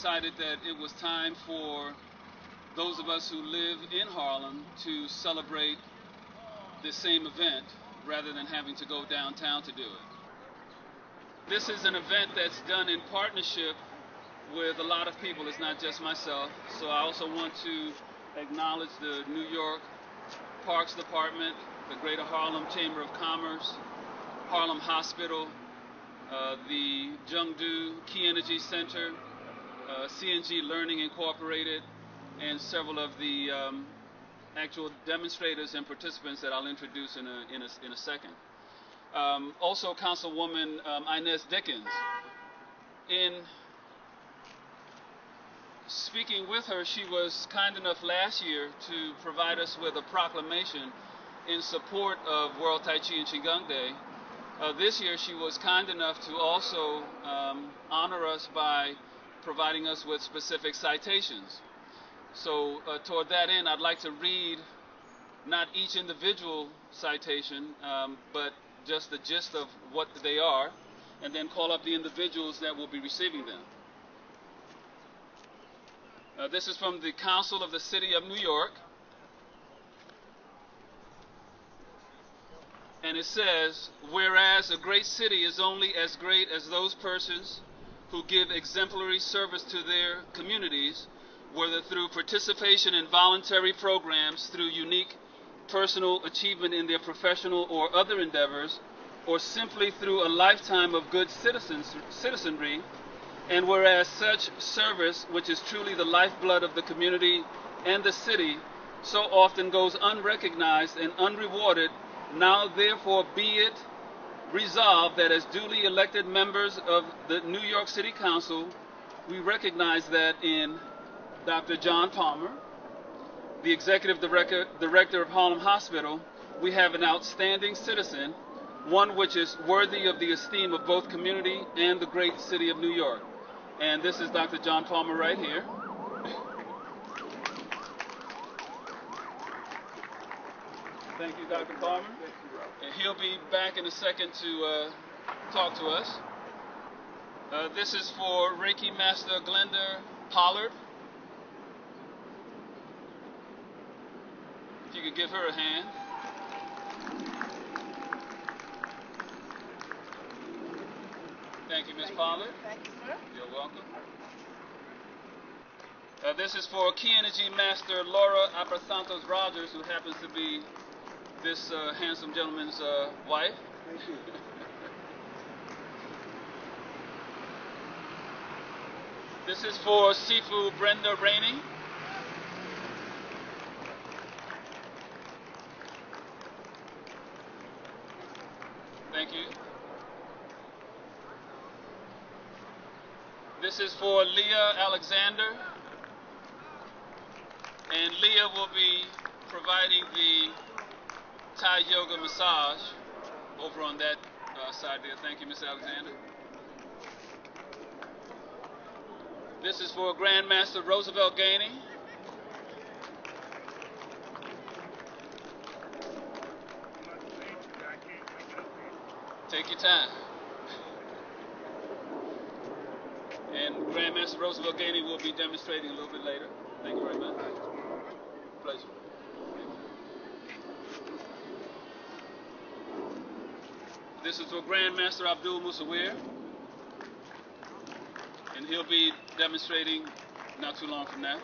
decided that it was time for those of us who live in Harlem to celebrate this same event rather than having to go downtown to do it. This is an event that's done in partnership with a lot of people. It's not just myself. So I also want to acknowledge the New York Parks Department, the Greater Harlem Chamber of Commerce, Harlem Hospital, the Jungdu Key Energy Center, CNG Learning Incorporated, and several of the actual demonstrators and participants that I'll introduce in a second. Also Councilwoman Inez Dickens. In speaking with her, she was kind enough last year to provide us with a proclamation in support of World Tai Chi and Qigong Day. This year she was kind enough to also honor us by providing us with specific citations. So toward that end, I'd like to read not each individual citation, but just the gist of what they are, and then call up the individuals that will be receiving them. This is from the Council of the City of New York, and it says, whereas a great city is only as great as those persons who give exemplary service to their communities, whether through participation in voluntary programs, through unique personal achievement in their professional or other endeavors, or simply through a lifetime of good citizenry, and whereas such service, which is truly the lifeblood of the community and the city, so often goes unrecognized and unrewarded, now therefore be it resolved that as duly elected members of the New York City Council, we recognize that in Dr. John Palmer, the Executive Director of Harlem Hospital, we have an outstanding citizen, one which is worthy of the esteem of both community and the great city of New York. And this is Dr. John Palmer right here. Thank you, Dr. Palmer. And he'll be back in a second to talk to us. This is for Reiki Master Glenda Pollard. If you could give her a hand. Thank you, Ms. Pollard. Thank you, sir. You're welcome. This is for Key Energy Master Laura Apersantos Rogers, who happens to be this handsome gentleman's wife. Thank you. This is for Sifu Brenda Rainey. Thank you. This is for Leah Alexander. And Leah will be providing the Thai yoga massage over on that side there. Thank you, Ms. Alexander. This is for Grandmaster Roosevelt Gainey. Take your time. And Grandmaster Roosevelt Gainey will be demonstrating a little bit later. Thank you very much. Pleasure. This is for Grandmaster Abdul Musawir, and he'll be demonstrating not too long from now.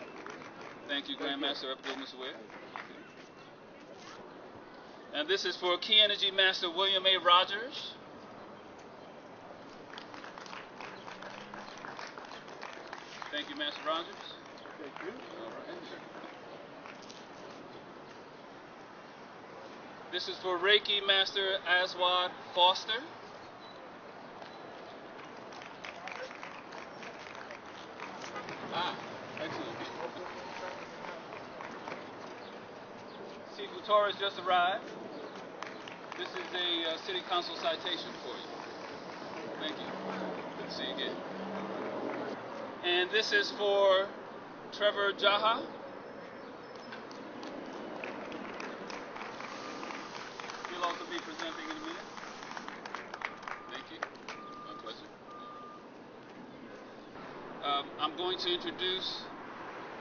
Thank you, Grandmaster Abdul Musawir. And this is for Key Energy Master William A. Rogers. Thank you, Master Rogers. Thank you. All right. This is for Reiki Master Aswad Foster. Excellent. Sifu Torres just arrived. This is a City Council citation for you. Thank you. Good to see you again. And this is for Trevor Jaha. He'll also be presenting in a minute. Thank you. My pleasure. I'm going to introduce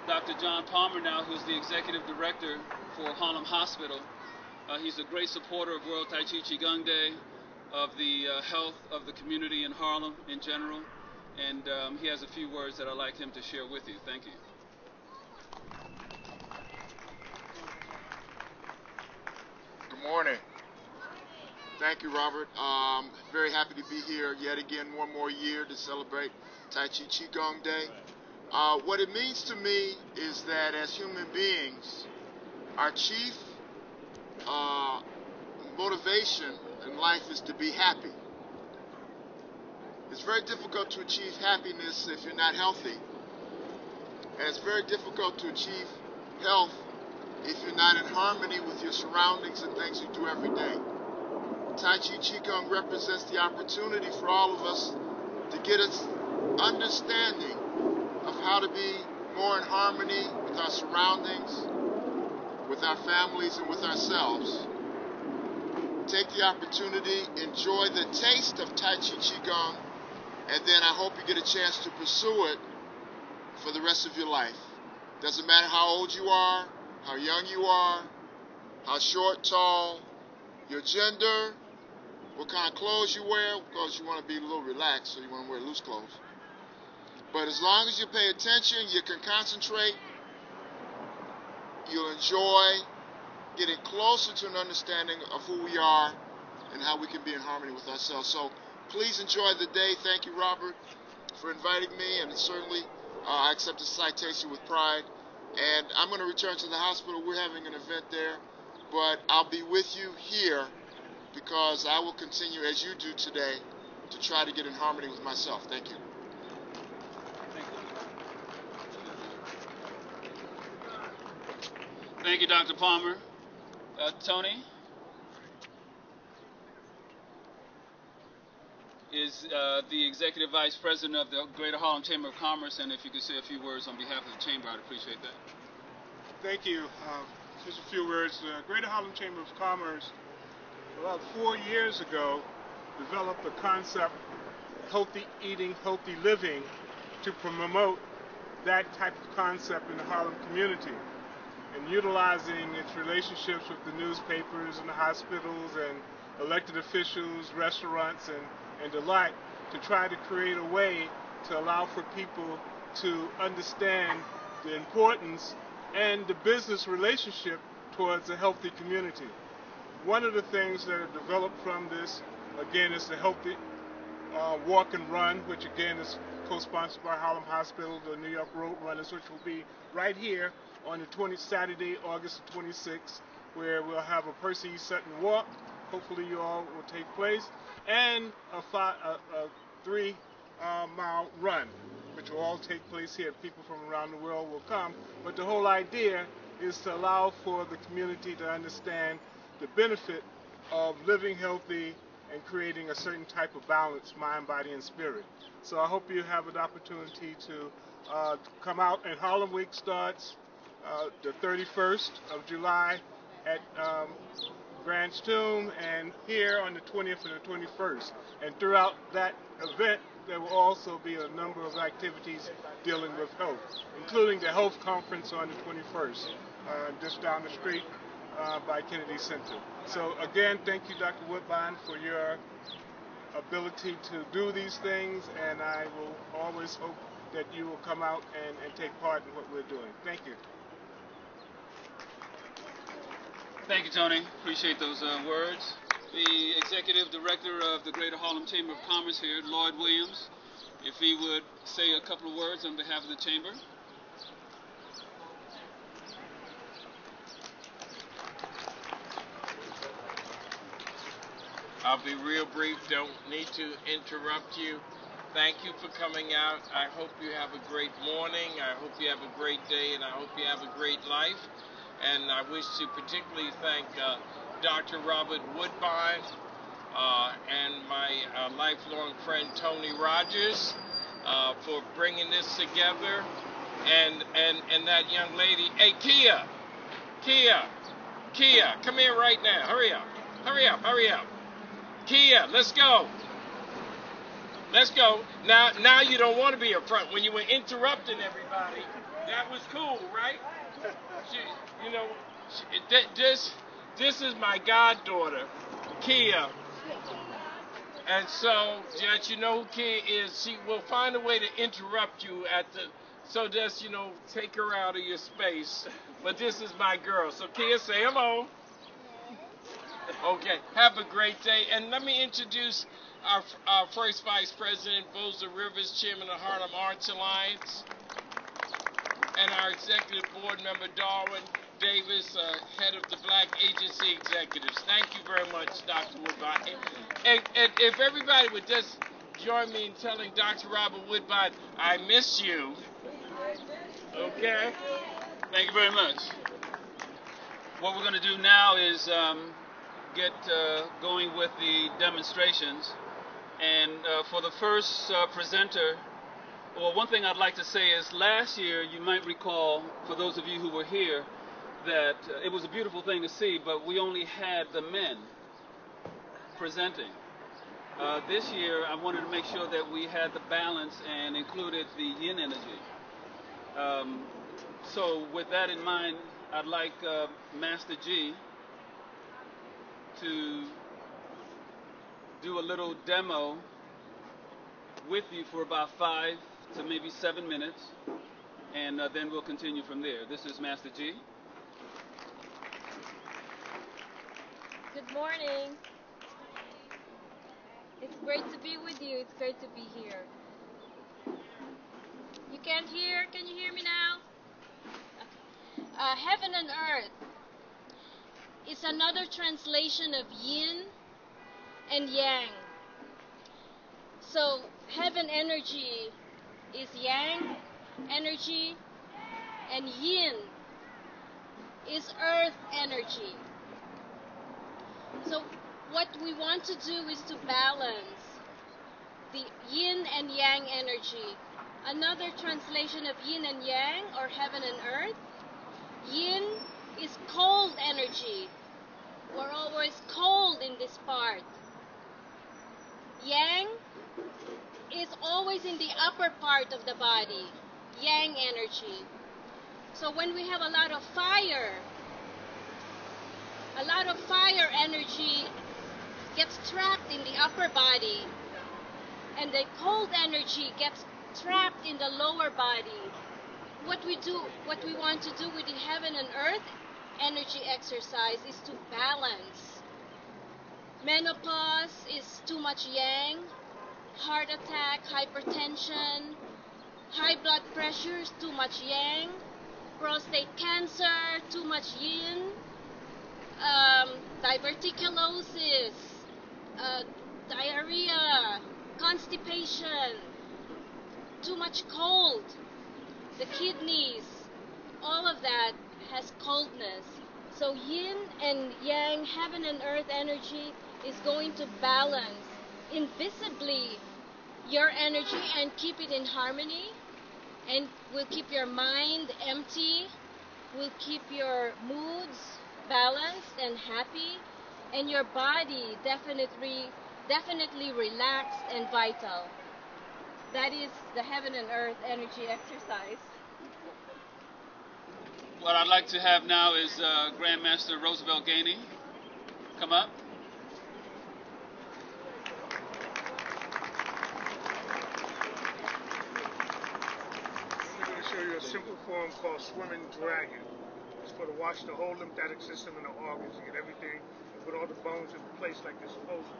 Dr. John Palmer now, who's the Executive Director for Harlem Hospital. He's a great supporter of World Tai Chi Qigong Day, of the health of the community in Harlem in general, and he has a few words that I'd like him to share with you. Thank you. Good morning. Thank you, Robert. Very happy to be here yet again, one more year to celebrate Tai Chi Qigong Day. What it means to me is that as human beings, our chief motivation in life is to be happy. It's very difficult to achieve happiness if you're not healthy. And it's very difficult to achieve health if you're not in harmony with your surroundings and things you do every day. Tai Chi Qigong represents the opportunity for all of us to get us understanding of how to be more in harmony with our surroundings, with our families, and with ourselves. Take the opportunity, enjoy the taste of Tai Chi Qigong, and then I hope you get a chance to pursue it for the rest of your life. Doesn't matter how old you are, how young you are, how short, tall, your gender, what kind of clothes you wear, because you want to be a little relaxed, so you want to wear loose clothes. But as long as you pay attention, you can concentrate, you'll enjoy getting closer to an understanding of who we are and how we can be in harmony with ourselves. So please enjoy the day. Thank you, Robert, for inviting me, and certainly I accept the citation with pride. And I'm going to return to the hospital. We're having an event there, but I'll be with you here because I will continue, as you do today, to try to get in harmony with myself. Thank you. Thank you, Dr. Palmer. Tony is the Executive Vice President of the Greater Harlem Chamber of Commerce, and if you could say a few words on behalf of the Chamber, I'd appreciate that. Thank you. Just a few words. The Greater Harlem Chamber of Commerce, about 4 years ago, developed the concept healthy eating, healthy living to promote that type of concept in the Harlem community, and utilizing its relationships with the newspapers and the hospitals and elected officials, restaurants, and the like, to try to create a way to allow for people to understand the importance and the business relationship towards a healthy community. One of the things that are developed from this, again, is the healthy walk and run, which again is co-sponsored by Harlem Hospital, the New York Road Runners, which will be right here on the Saturday, August 26th, where we'll have a Percy E. Sutton walk. Hopefully you all will take place, and a 3-mile run, which will all take place here. People from around the world will come, but the whole idea is to allow for the community to understand the benefit of living healthy and creating a certain type of balance, mind, body, and spirit. So I hope you have an opportunity to come out. And Harlem Week starts the 31st of July at Grant's Tomb, and here on the 20th and the 21st. And throughout that event, there will also be a number of activities dealing with health, including the health conference on the 21st, just down the street by Kennedy Center. So again, thank you, Dr. Woodbine, for your ability to do these things, and I will always hope that you will come out and take part in what we're doing. Thank you. Thank you, Tony. Appreciate those words. The Executive Director of the Greater Harlem Chamber of Commerce here, Lloyd Williams, if he would say a couple of words on behalf of the Chamber. I'll be real brief, don't need to interrupt you. Thank you for coming out. I hope you have a great morning, I hope you have a great day, and I hope you have a great life. And I wish to particularly thank Dr. Robert Woodbine and my lifelong friend Tony Rogers for bringing this together. And that young lady, hey Kia, come here right now, hurry up. Kia, let's go. Let's go. Now you don't want to be up front when you were interrupting everybody. That was cool, right? You know, this is my goddaughter, Kia. And so that you know who Kia is, she will find a way to interrupt you so just, take her out of your space. But this is my girl. So Kia, say hello. Okay, have a great day. And let me introduce our first Vice President, Boza Rivers, Chairman of Harlem Arts Alliance, and our Executive Board Member, Darwin Davis, Head of the Black Agency Executives. Thank you very much, Dr. Woodbine. And if everybody would just join me in telling Dr. Robert Woodbine, I miss you. Okay? Thank you very much. What we're going to do now is get going with the demonstrations. And for the first presenter, well, one thing I'd like to say is last year, you might recall, for those of you who were here, that it was a beautiful thing to see, but we only had the men presenting. This year, I wanted to make sure that we had the balance and included the yin energy. So with that in mind, I'd like Master G to do a little demo with you for about 5 to maybe 7 minutes, and then we'll continue from there. This is Master G. Good morning. It's great to be with you. It's great to be here. You can't hear? Can you hear me now? Okay. Heaven and earth is another translation of yin and yang. So heaven energy is yang energy, and yin is earth energy. So what we want to do is to balance the yin and yang energy. Another translation of yin and yang, or heaven and earth. Yin is cold energy. We're always cold in this part. Yang is always in the upper part of the body. Yang energy. So when we have a lot of fire energy gets trapped in the upper body, and the cold energy gets trapped in the lower body. What we want to do with the heaven and earth energy exercise is to balance. Menopause is too much yang, heart attack, hypertension, high blood pressure is too much yang, prostate cancer, too much yin, diverticulosis, diarrhea, constipation, too much cold, the kidneys, all of that has coldness. So yin and yang, heaven and earth energy is going to balance invisibly your energy and keep it in harmony, and will keep your mind empty, will keep your moods balanced and happy, and your body definitely relaxed and vital. That is the heaven and earth energy exercise. What I'd like to have now is Grandmaster Roosevelt Gainey come up. I'm going to show you a simple form called swimming dragon. It's for to wash the whole lymphatic system and the organs and get everything, and put all the bones in place like they're supposed to.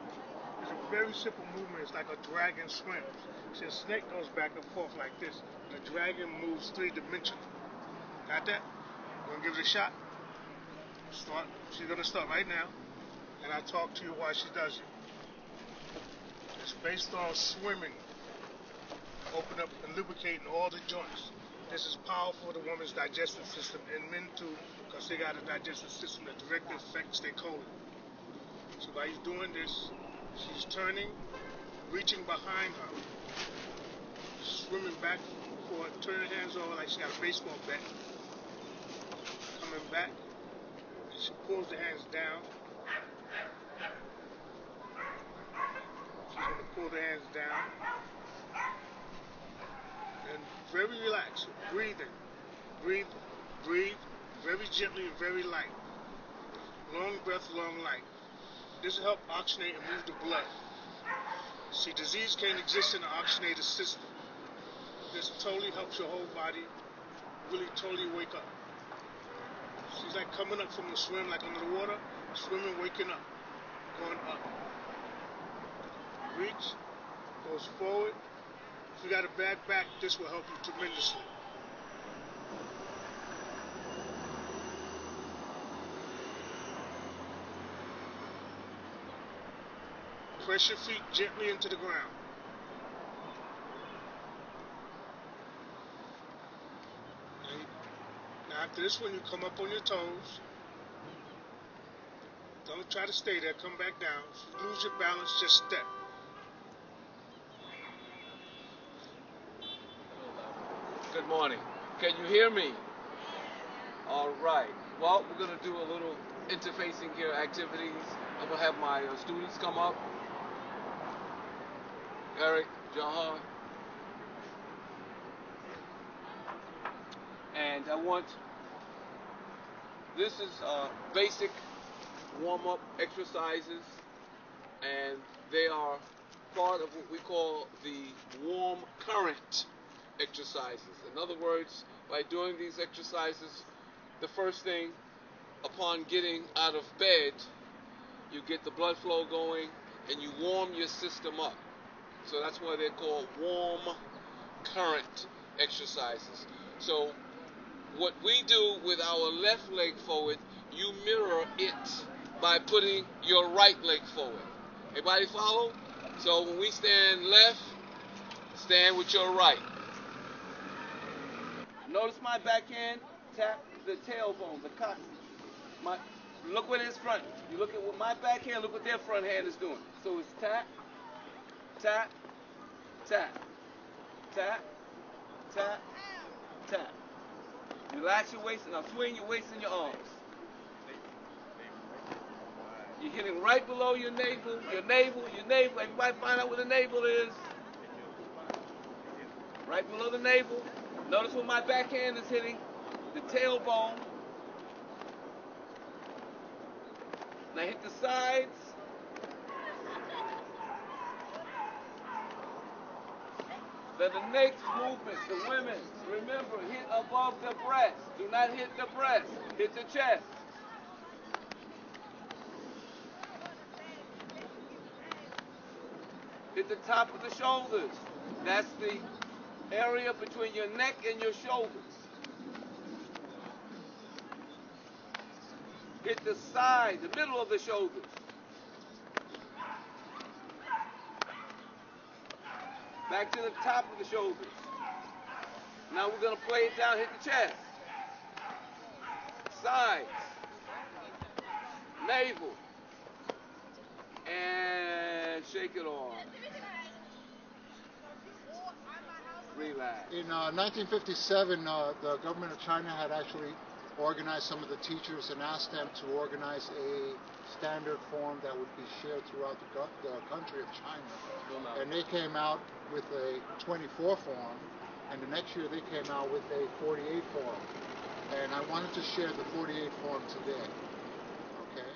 It's a very simple movement. It's like a dragon swims. See, a snake goes back and forth like this. The dragon moves three-dimensional. Got that? Gonna give it a shot? Start. She's gonna start right now, and I'll talk to you while she does it. It's based on swimming. Open up and lubricating all the joints. This is powerful for the woman's digestive system, and men too, because they got a digestive system that directly affects their colon. So by doing this, she's turning, reaching behind her, swimming back and forth, turning her hands over like she got a baseball bat. Coming back, she pulls the hands down. She's going to pull the hands down. And very relaxed. Breathing. Breathe. Breathe. Very gently and very light. Long breath, long light. This will help oxygenate and move the blood. See, disease can't exist in an oxygenated system. This totally helps your whole body really totally wake up. She's like coming up from a swim, like under the water, swimming, waking up, going up. Reach, goes forward. If you got a bad back, this will help you tremendously. Press your feet gently into the ground. Now after this one, you come up on your toes. Don't try to stay there, come back down. If you lose your balance, just step. Good morning. Can you hear me? All right. Well, we're going to do a little interfacing here activities. I'm going to have my students come up. Eric, Jahan. And I want, this is basic warm-up exercises, and they are part of what we call the warm current exercises. In other words, by doing these exercises, the first thing upon getting out of bed, you get the blood flow going and you warm your system up. So that's why they're called warm current exercises. So what we do with our left leg forward, you mirror it by putting your right leg forward. Everybody follow? So when we stand left, stand with your right. Notice my backhand tap the tailbone, the coccyx. Look what his front. You look at what my backhand, look what their front hand is doing. So it's tap, tap, tap, tap, tap, tap. Relax your waist, and now swing your waist and your arms. You're hitting right below your navel, your navel, your navel. Everybody find out where the navel is. Right below the navel. Notice where my backhand is hitting, the tailbone. Now hit the sides. Then the next movement, the women, remember, hit above the breast. Do not hit the breast. Hit the chest. Hit the top of the shoulders. That's the area between your neck and your shoulders. Hit the side, the middle of the shoulders. Back to the top of the shoulders. Now we're going to play it down, hit the chest. Sides. Navel. And shake it off. Relax. In 1957, the government of China had actually organized some of the teachers and asked them to organize a standard form that would be shared throughout the country of China. And they came out with a 24 form, and the next year they came out with a 48 form. And I wanted to share the 48 form today. Okay?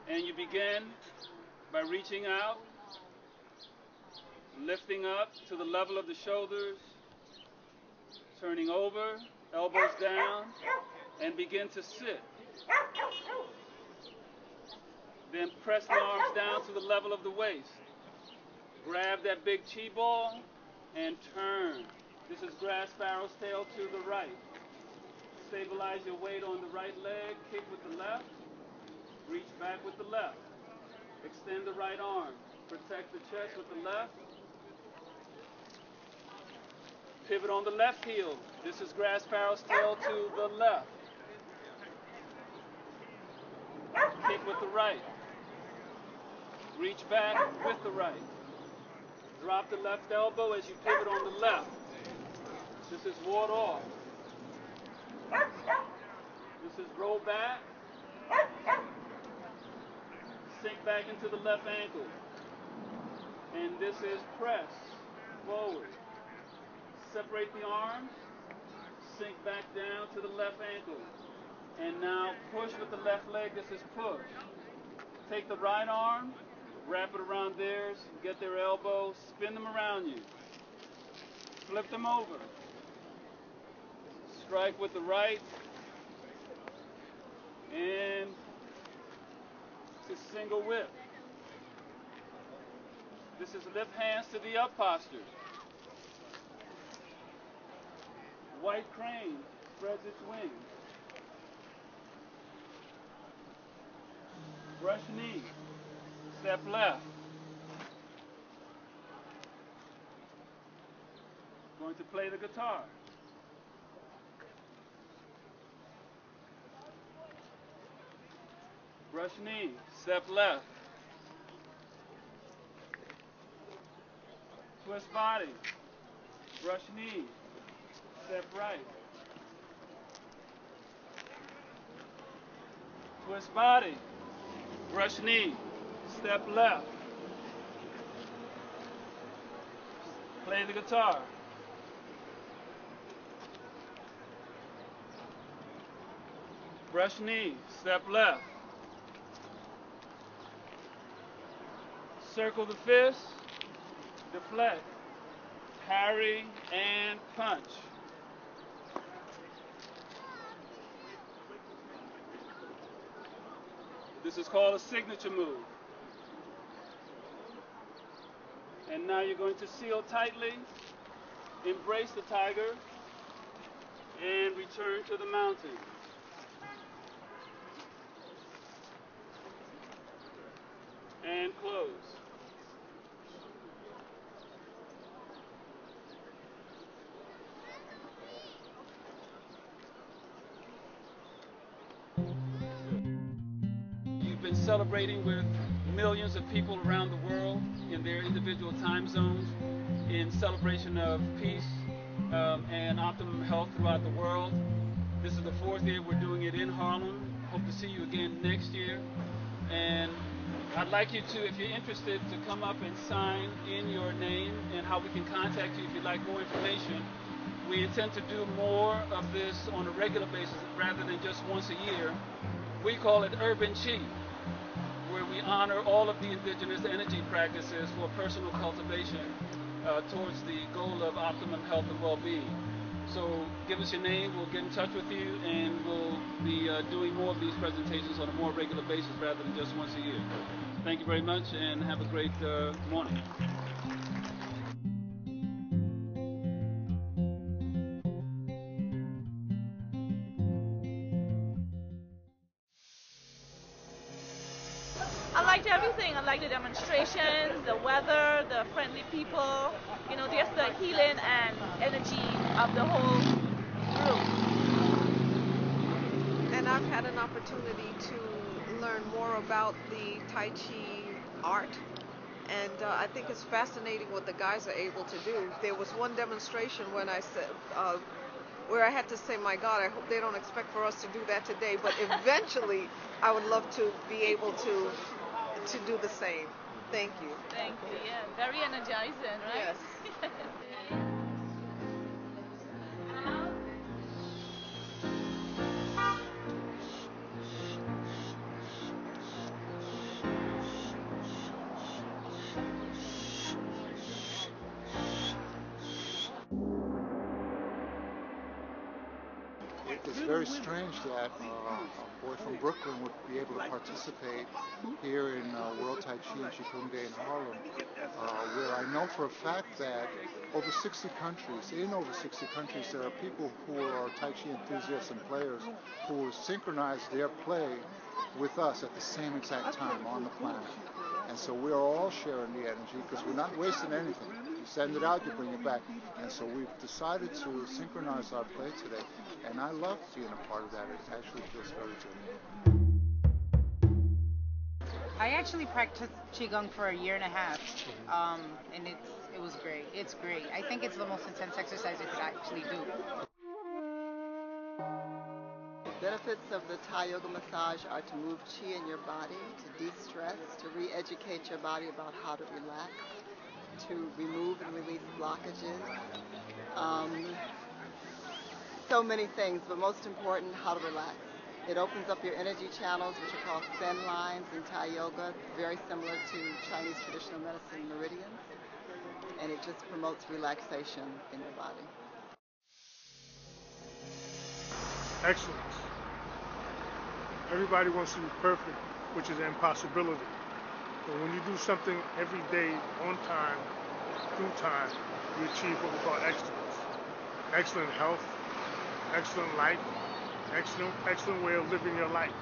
And you begin by reaching out, lifting up to the level of the shoulders, turning over, elbows down, and begin to sit. Then press the arms down to the level of the waist. Grab that big chi ball and turn. This is grass sparrow's tail to the right. Stabilize your weight on the right leg, kick with the left, reach back with the left. Extend the right arm, protect the chest with the left. Pivot on the left heel. This is grass sparrow's tail to the left. Kick with the right. Reach back with the right. Drop the left elbow as you pivot on the left. This is ward off. This is roll back. Sink back into the left ankle. And this is press forward. Separate the arms. Sink back down to the left ankle. And now push with the left leg. This is push. Take the right arm, wrap it around theirs, get their elbow, spin them around you. Flip them over. Strike with the right. And it's a single whip. This is lift hands to the up posture. White crane spreads its wings. Brush knee. Step left. Going to play the guitar. Brush knee. Step left. Twist body. Brush knee. Step right. Twist body. Brush knee. Step left. Play the guitar. Brush knee. Step left. Circle the fist. Deflect. Parry and punch. This is called a signature move. And now you're going to seal tightly, embrace the tiger, and return to the mountain. And close. You've been celebrating with millions of people around the world in their individual time zones in celebration of peace and optimum health throughout the world. This is the 4th year we're doing it in Harlem. Hope to see you again next year. And I'd like you to, if you're interested, to come up and sign in your name and how we can contact you if you'd like more information. We intend to do more of this on a regular basis rather than just once a year. We call it Urban Chi, where we honor all of the indigenous energy practices for personal cultivation towards the goal of optimum health and well-being. So give us your name, we'll get in touch with you, and we'll be doing more of these presentations on a more regular basis rather than just once a year. Thank you very much, and have a great morning. I liked everything. I liked the demonstrations, the weather, the friendly people, you know, just the healing and energy of the whole group. And I've had an opportunity to learn more about the Tai Chi art. And I think it's fascinating what the guys are able to do. There was one demonstration when I said, where I had to say, my God, I hope they don't expect for us to do that today. But eventually, I would love to be able to do the same. Thank you. Thank you. Yeah, very energizing, right? Yes. it's very strange that a boy from Brooklyn would be able to participate here in World Tai Chi and Qigong Day in Harlem, where I know for a fact that over 60 countries, there are people who are Tai Chi enthusiasts and players who synchronize their play with us at the same exact time on the planet. And so we are all sharing the energy because we're not wasting anything. You send it out, you bring it back. And so we've decided to synchronize our play today. And I love being a part of that. It actually feels very good. I actually practiced Qigong for a year and a half, and it was great. It's great. I think it's the most intense exercise you could actually do. Benefits of the Thai yoga massage are to move chi in your body, to de-stress, to re-educate your body about how to relax, to remove and release blockages. So many things, but most important, how to relax. It opens up your energy channels, which are called sen lines in Thai yoga, very similar to Chinese traditional medicine meridians, and it just promotes relaxation in your body. Excellence. Everybody wants to be perfect, which is an impossibility. But when you do something every day, on time, through time, you achieve what we call excellence. Excellent health, excellent life, excellent way of living your life,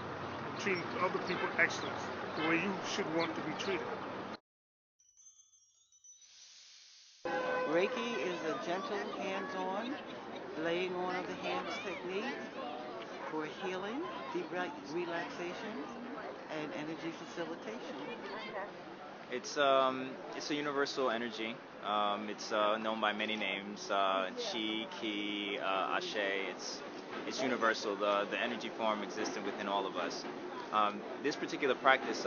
and treating other people excellence, the way you should want to be treated. Reiki is a gentle, hands-on, laying on of the hands technique for healing, deep relaxation, and energy facilitation. It's a universal energy. It's known by many names: Chi, Ki, Ashe. It's universal. The energy form existed within all of us. This particular practice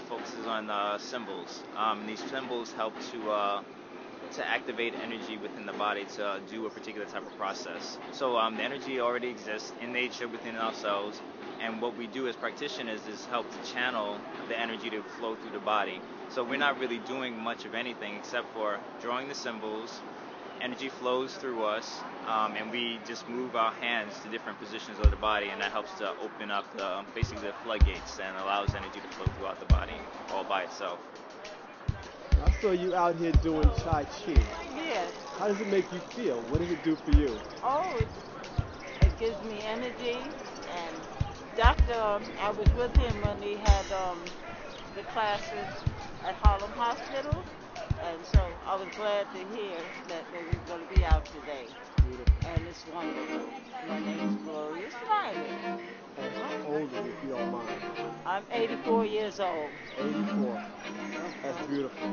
focuses on symbols. These symbols help to activate energy within the body to do a particular type of process. So the energy already exists in nature within ourselves, and what we do as practitioners is help to channel the energy to flow through the body. So we're not really doing much of anything except for drawing the symbols. Energy flows through us, and we just move our hands to different positions of the body, and that helps to open up basically the floodgates and allows energy to flow throughout the body all by itself. I saw you out here doing Tai Chi. Yes. How does it make you feel? What does it do for you? Oh, it gives me energy. And Doctor, I was with him when he had the classes at Harlem Hospital. And so I was glad to hear that they were going to be out today. Beautiful. And it's wonderful. My name is Gloria Smiley. And how old are you, if you don't mind? I'm 84 years old. 84. That's beautiful.